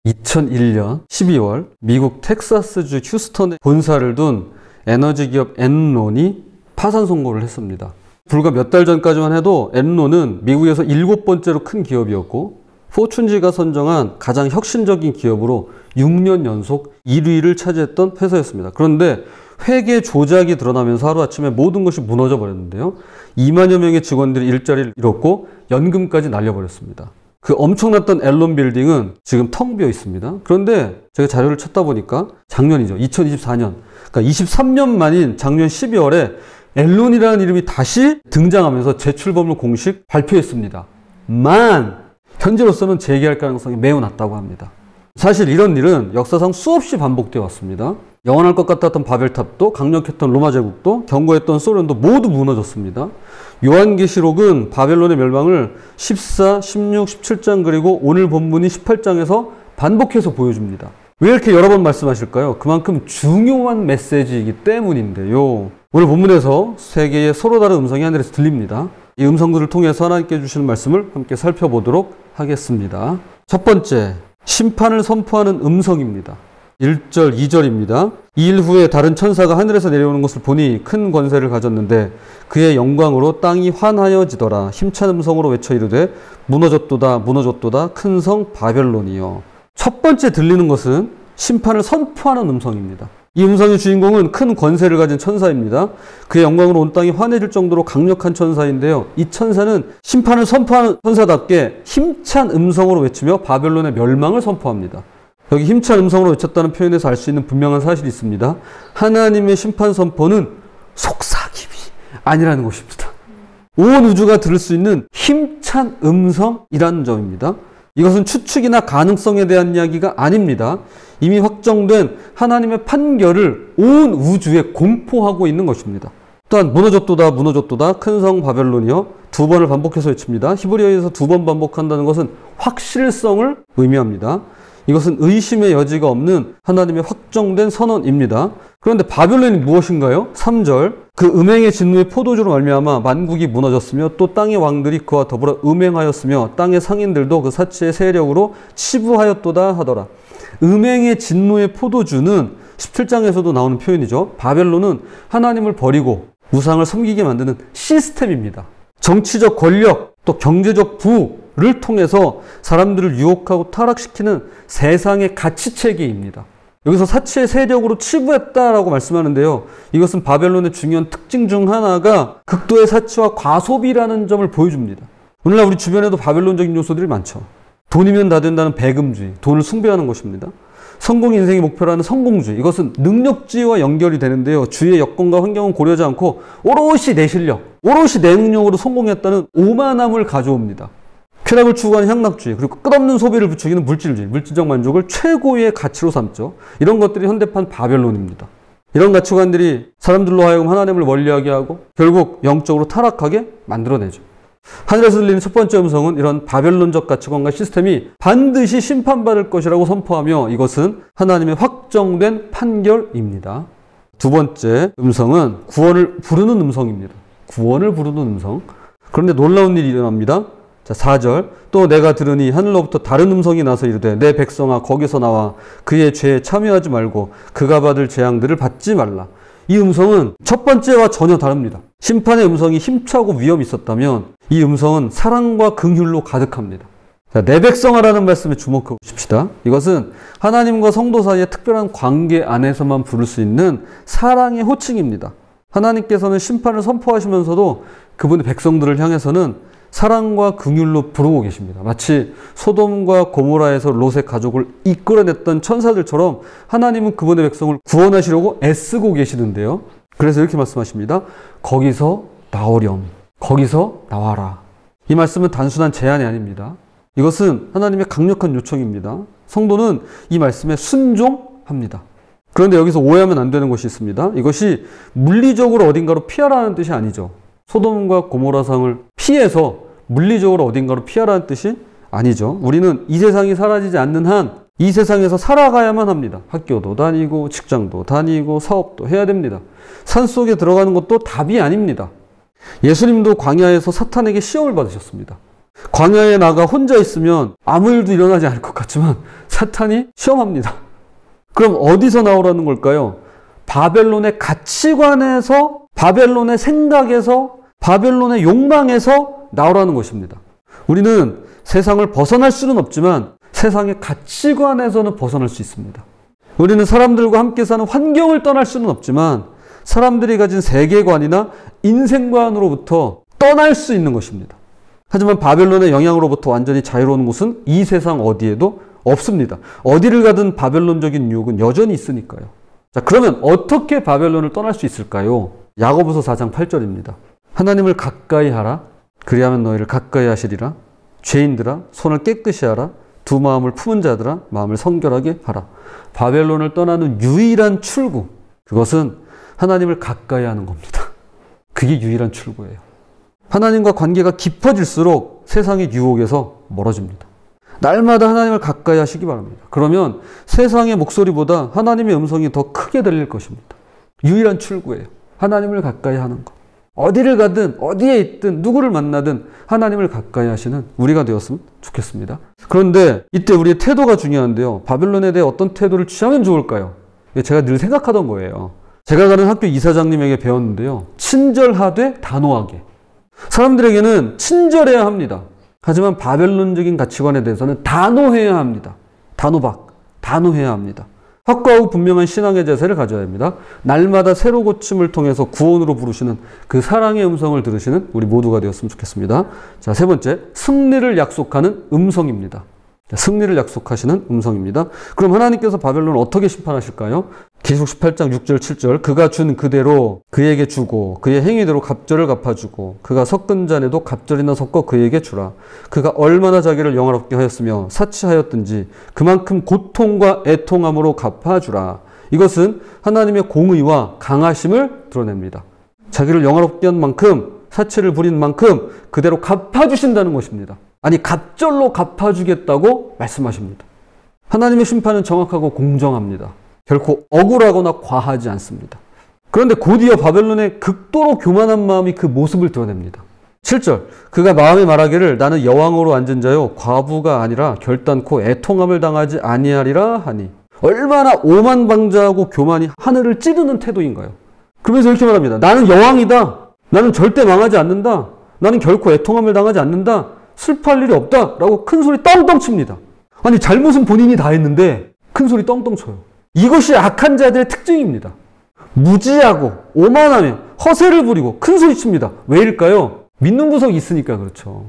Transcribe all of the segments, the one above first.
2001년 12월 미국 텍사스주 휴스턴에 본사를 둔 에너지 기업 엔론이 파산 선고를 했습니다. 불과 몇 달 전까지만 해도 엔론은 미국에서 7번째로 큰 기업이었고 포춘지가 선정한 가장 혁신적인 기업으로 6년 연속 1위를 차지했던 회사였습니다. 그런데 회계 조작이 드러나면서 하루아침에 모든 것이 무너져 버렸는데요. 2만여 명의 직원들이 일자리를 잃었고 연금까지 날려버렸습니다. 그 엄청났던 앨런 빌딩은 지금 텅 비어 있습니다. 그런데 제가 자료를 찾다 보니까 작년이죠. 2024년. 그러니까 23년 만인 작년 12월에 앨런이라는 이름이 다시 등장하면서 재출범을 공식 발표했습니다. 현재로서는 재개할 가능성이 매우 낮다고 합니다. 사실 이런 일은 역사상 수없이 반복되어 왔습니다. 영원할 것 같았던 바벨탑도, 강력했던 로마 제국도, 견고했던 소련도 모두 무너졌습니다. 요한계시록은 바벨론의 멸망을 14, 16, 17장 그리고 오늘 본문이 18장에서 반복해서 보여줍니다. 왜 이렇게 여러 번 말씀하실까요? 그만큼 중요한 메시지이기 때문인데요. 오늘 본문에서 세 개의 서로 다른 음성이 하늘에서 들립니다. 이 음성들을 통해서 하나님께 주시는 말씀을 함께 살펴보도록 하겠습니다. 첫 번째, 심판을 선포하는 음성입니다. 1절, 2절입니다. 이 일 후에 다른 천사가 하늘에서 내려오는 것을 보니 큰 권세를 가졌는데 그의 영광으로 땅이 환하여지더라. 힘찬 음성으로 외쳐 이르되 무너졌도다 무너졌도다 큰 성 바벨론이여. 첫 번째 들리는 것은 심판을 선포하는 음성입니다. 이 음성의 주인공은 큰 권세를 가진 천사입니다. 그의 영광으로 온 땅이 환해질 정도로 강력한 천사인데요. 이 천사는 심판을 선포하는 천사답게 힘찬 음성으로 외치며 바벨론의 멸망을 선포합니다. 여기 힘찬 음성으로 외쳤다는 표현에서 알 수 있는 분명한 사실이 있습니다. 하나님의 심판 선포는 속삭임이 아니라는 것입니다. 온 우주가 들을 수 있는 힘찬 음성이라는 점입니다. 이것은 추측이나 가능성에 대한 이야기가 아닙니다. 이미 확정된 하나님의 판결을 온 우주에 공포하고 있는 것입니다. 또한 무너졌도다 무너졌도다 큰 성 바벨론이여 두 번을 반복해서 외칩니다. 히브리어에서 두 번 반복한다는 것은 확실성을 의미합니다. 이것은 의심의 여지가 없는 하나님의 확정된 선언입니다. 그런데 바벨론이 무엇인가요? 3절, 그 음행의 진노의 포도주로 말미암아 만국이 무너졌으며 또 땅의 왕들이 그와 더불어 음행하였으며 땅의 상인들도 그 사치의 세력으로 치부하였도다 하더라. 음행의 진노의 포도주는 17장에서도 나오는 표현이죠. 바벨론은 하나님을 버리고 우상을 섬기게 만드는 시스템입니다. 정치적 권력, 또 경제적 부를 통해서 사람들을 유혹하고 타락시키는 세상의 가치체계입니다. 여기서 사치의 세력으로 치부했다라고 말씀하는데요. 이것은 바벨론의 중요한 특징 중 하나가 극도의 사치와 과소비라는 점을 보여줍니다. 오늘날 우리 주변에도 바벨론적인 요소들이 많죠. 돈이면 다 된다는 배금주의, 돈을 숭배하는 것입니다. 성공 인생의 목표라는 성공주의, 이것은 능력주의와 연결이 되는데요. 주위의 여건과 환경은 고려하지 않고 오롯이 내 실력, 오롯이 내 능력으로 성공했다는 오만함을 가져옵니다. 쾌락을 추구하는 향락주의, 그리고 끝없는 소비를 부추기는 물질주의, 물질적 만족을 최고의 가치로 삼죠. 이런 것들이 현대판 바벨론입니다. 이런 가치관들이 사람들로 하여금 하나님을 멀리하게 하고 결국 영적으로 타락하게 만들어내죠. 하늘에서 들리는 첫 번째 음성은 이런 바벨론적 가치관과 시스템이 반드시 심판받을 것이라고 선포하며 이것은 하나님의 확정된 판결입니다. 두 번째 음성은 구원을 부르는 음성입니다. 구원을 부르는 음성. 그런데 놀라운 일이 일어납니다. 자, 4절, 또 내가 들으니 하늘로부터 다른 음성이 나서 이르되 내 백성아 거기서 나와 그의 죄에 참여하지 말고 그가 받을 재앙들을 받지 말라. 이 음성은 첫 번째와 전혀 다릅니다. 심판의 음성이 힘차고 위험이 있었다면 이 음성은 사랑과 긍휼로 가득합니다. 자, 내 백성아라는 말씀에 주목해 보십시다. 이것은 하나님과 성도 사이의 특별한 관계 안에서만 부를 수 있는 사랑의 호칭입니다. 하나님께서는 심판을 선포하시면서도 그분의 백성들을 향해서는 사랑과 긍휼로 부르고 계십니다. 마치 소돔과 고모라에서 롯의 가족을 이끌어냈던 천사들처럼 하나님은 그분의 백성을 구원하시려고 애쓰고 계시는데요. 그래서 이렇게 말씀하십니다. 거기서 나오렴. 거기서 나와라. 이 말씀은 단순한 제안이 아닙니다. 이것은 하나님의 강력한 요청입니다. 성도는 이 말씀에 순종합니다. 그런데 여기서 오해하면 안 되는 것이 있습니다. 이것이 물리적으로 어딘가로 피하라는 뜻이 아니죠. 소돔과 고모라상을 피해서 물리적으로 어딘가로 피하라는 뜻이 아니죠. 우리는 이 세상이 사라지지 않는 한 이 세상에서 살아가야만 합니다. 학교도 다니고 직장도 다니고 사업도 해야 됩니다. 산속에 들어가는 것도 답이 아닙니다. 예수님도 광야에서 사탄에게 시험을 받으셨습니다. 광야에 나가 혼자 있으면 아무 일도 일어나지 않을 것 같지만 사탄이 시험합니다. 그럼 어디서 나오라는 걸까요? 바벨론의 가치관에서, 바벨론의 생각에서, 바벨론의 욕망에서 나오라는 것입니다. 우리는 세상을 벗어날 수는 없지만 세상의 가치관에서는 벗어날 수 있습니다. 우리는 사람들과 함께 사는 환경을 떠날 수는 없지만 사람들이 가진 세계관이나 인생관으로부터 떠날 수 있는 것입니다. 하지만 바벨론의 영향으로부터 완전히 자유로운 곳은 이 세상 어디에도 없습니다. 어디를 가든 바벨론적인 유혹은 여전히 있으니까요. 자, 그러면 어떻게 바벨론을 떠날 수 있을까요? 야고보서 4장 8절입니다. 하나님을 가까이 하라. 그리하면 너희를 가까이 하시리라. 죄인들아 손을 깨끗이 하라. 두 마음을 품은 자들아 마음을 성결하게 하라. 바벨론을 떠나는 유일한 출구, 그것은 하나님을 가까이 하는 겁니다. 그게 유일한 출구예요. 하나님과 관계가 깊어질수록 세상의 유혹에서 멀어집니다. 날마다 하나님을 가까이 하시기 바랍니다. 그러면 세상의 목소리보다 하나님의 음성이 더 크게 들릴 것입니다. 유일한 출구예요. 하나님을 가까이 하는 것. 어디를 가든 어디에 있든 누구를 만나든 하나님을 가까이 하시는 우리가 되었으면 좋겠습니다. 그런데 이때 우리의 태도가 중요한데요. 바벨론에 대해 어떤 태도를 취하면 좋을까요? 제가 늘 생각하던 거예요. 제가 가는 학교 이사장님에게 배웠는데요. 친절하되 단호하게. 사람들에게는 친절해야 합니다. 하지만 바벨론적인 가치관에 대해서는 단호해야 합니다. 단호해야 합니다. 확고하고 분명한 신앙의 자세를 가져야 합니다. 날마다 새로 고침을 통해서 구원으로 부르시는 그 사랑의 음성을 들으시는 우리 모두가 되었으면 좋겠습니다. 자, 세 번째, 승리를 약속하는 음성입니다. 승리를 약속하시는 음성입니다. 그럼 하나님께서 바벨론을 어떻게 심판하실까요? 계시록 18장 6절 7절 그가 준 그대로 그에게 주고 그의 행위대로 갑절을 갚아주고 그가 섞은 잔에도 갑절이나 섞어 그에게 주라. 그가 얼마나 자기를 영화롭게 하였으며 사치하였든지 그만큼 고통과 애통함으로 갚아주라. 이것은 하나님의 공의와 강하심을 드러냅니다. 자기를 영화롭게 한 만큼, 사치를 부린 만큼 그대로 갚아주신다는 것입니다. 아니, 갑절로 갚아주겠다고 말씀하십니다. 하나님의 심판은 정확하고 공정합니다. 결코 억울하거나 과하지 않습니다. 그런데 곧이어 바벨론의 극도로 교만한 마음이 그 모습을 드러냅니다. 7절 그가 마음에 말하기를 나는 여왕으로 앉은 자요 과부가 아니라 결단코 애통함을 당하지 아니하리라 하니. 얼마나 오만방자하고 교만이 하늘을 찌르는 태도인가요? 그러면서 이렇게 말합니다. 나는 여왕이다. 나는 절대 망하지 않는다. 나는 결코 애통함을 당하지 않는다. 슬퍼할 일이 없다. 라고 큰 소리 떵떵 칩니다. 아니, 잘못은 본인이 다 했는데 큰 소리 떵떵 쳐요. 이것이 악한 자들의 특징입니다. 무지하고 오만하며 허세를 부리고 큰 소리 칩니다. 왜일까요? 믿는 구석이 있으니까 그렇죠.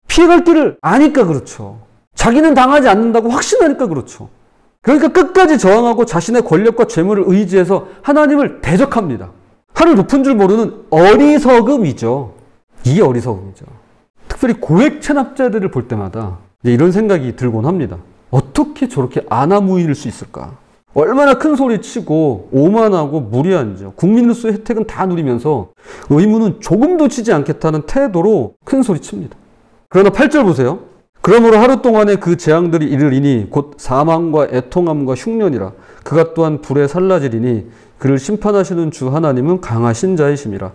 피해갈 길을 아니까 그렇죠. 자기는 당하지 않는다고 확신하니까 그렇죠. 그러니까 끝까지 저항하고 자신의 권력과 재물을 의지해서 하나님을 대적합니다. 하늘 높은 줄 모르는 어리석음이죠. 이게 어리석음이죠. 특별히 고액 체납자들을 볼 때마다 이런 생각이 들곤 합니다. 어떻게 저렇게 아나무인일 수 있을까? 얼마나 큰 소리 치고 오만하고 무리한지요. 국민으로서의 혜택은 다 누리면서 의무는 조금도 지지 않겠다는 태도로 큰 소리 칩니다. 그러나 8절 보세요. 그러므로 하루 동안에 그 재앙들이 이르리니 곧 사망과 애통함과 흉년이라. 그가 또한 불에 살라지리니 그를 심판하시는 주 하나님은 강하신 자이심이라.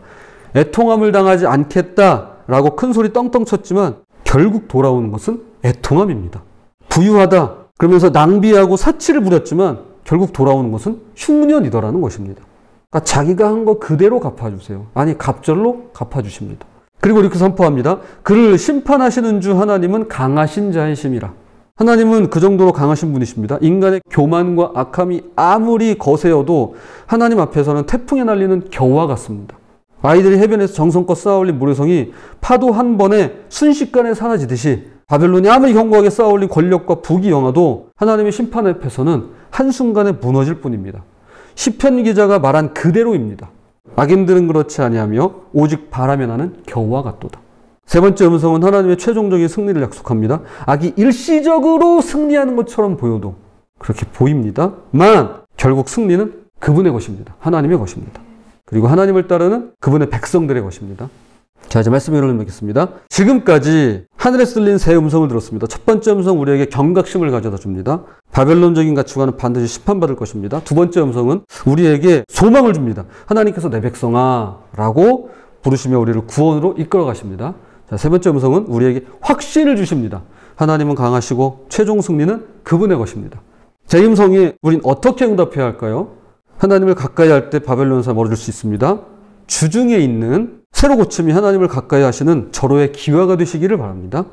애통함을 당하지 않겠다라고 큰 소리 떵떵 쳤지만 결국 돌아오는 것은 애통함입니다. 부유하다 그러면서 낭비하고 사치를 부렸지만 결국 돌아오는 것은 흉년이더라는 것입니다. 그러니까 자기가 한 거 그대로 갚아주세요. 아니, 갑절로 갚아주십니다. 그리고 이렇게 선포합니다. 그를 심판하시는 주 하나님은 강하신 자이심이라. 하나님은 그 정도로 강하신 분이십니다. 인간의 교만과 악함이 아무리 거세어도 하나님 앞에서는 태풍에 날리는 겨와 같습니다. 아이들이 해변에서 정성껏 쌓아올린 모래성이 파도 한 번에 순식간에 사라지듯이 바벨론이 아무리 견고하게 쌓아올린 권력과 부귀 영화도 하나님의 심판 앞에서는 한순간에 무너질 뿐입니다. 시편 기자가 말한 그대로입니다. 악인들은 그렇지 아니하며 오직 바람에 나는 겨와 같도다. 세 번째 음성은 하나님의 최종적인 승리를 약속합니다. 악이 일시적으로 승리하는 것처럼 보여도 그렇게 보입니다만 결국 승리는 그분의 것입니다. 하나님의 것입니다. 그리고 하나님을 따르는 그분의 백성들의 것입니다. 자, 이제 말씀을 읽겠습니다. 지금까지 하늘에서 들린 세 음성을 들었습니다. 첫 번째 음성 우리에게 경각심을 가져다 줍니다. 바벨론적인 가치관은 반드시 심판받을 것입니다. 두 번째 음성은 우리에게 소망을 줍니다. 하나님께서 내 백성아 라고 부르시며 우리를 구원으로 이끌어 가십니다. 자, 세 번째 음성은 우리에게 확신을 주십니다. 하나님은 강하시고 최종 승리는 그분의 것입니다. 제 음성이 우린 어떻게 응답해야 할까요? 하나님을 가까이 할 때 바벨론에서 멀어질 수 있습니다. 주중에 있는 새로 고침이 하나님을 가까이 하시는 절호의 기회가 되시기를 바랍니다.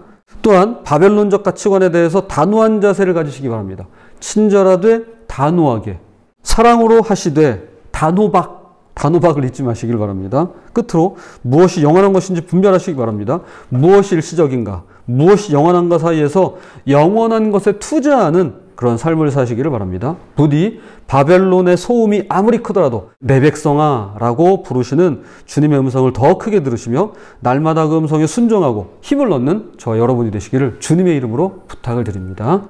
또한 바벨론적 가치관에 대해서 단호한 자세를 가지시기 바랍니다. 친절하되 단호하게, 사랑으로 하시되 단호박을 잊지 마시길 바랍니다. 끝으로 무엇이 영원한 것인지 분별하시기 바랍니다. 무엇이 일시적인가, 무엇이 영원한가 사이에서 영원한 것에 투자하는 그런 삶을 사시기를 바랍니다. 부디 바벨론의 소음이 아무리 크더라도 내 백성아 라고 부르시는 주님의 음성을 더 크게 들으시며 날마다 그 음성에 순종하고 힘을 얻는 저와 여러분이 되시기를 주님의 이름으로 부탁을 드립니다.